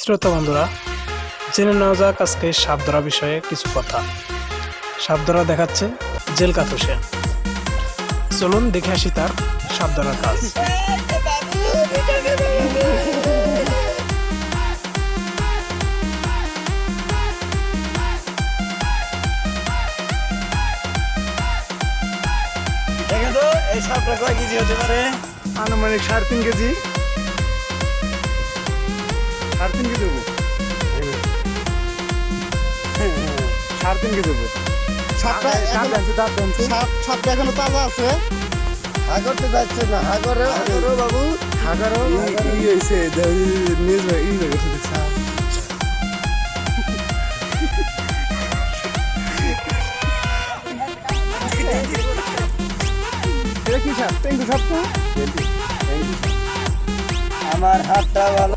শ্রোতা বন্ধুরা, জেনে নেওয়া যাক আজকে সাপ ধরা বিষয়ে কিছু কথা। সাপ ধরা দেখাচ্ছে জেলকাত হোসেন। চলুন দেখে আসি তার সাপ ধরার কাজ। দেখেন তো এই সাপটা কয় কেজি হতে পারে? আনুমানিক 3.5 কেজি। 3.5 কেজি দেবো। 3.5 কেজি দেবো। সাপটা সাপটা এখনো তাজা আছে। হাগরতে যাচ্ছে না। হাগরে বাবু। হাগারও ই হয়েছে নিজ ই হয়ে গেছে দেখছা। এটা কি সাপ? টেঙ্গু সাপ তো? আমার হাতটা ভালো।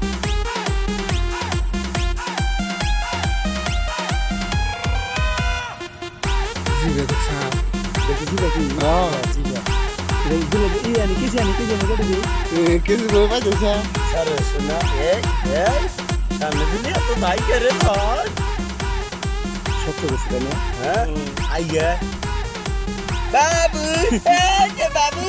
জিবে দেখছা। দেখেছি দেখি। কেজি বই পাইছে আরে শোনা এই সামনে দিলে এত দাই করে ধর। সত্য বস্তু না। হ্যাঁ আইয়া বাবু এই যে বাবু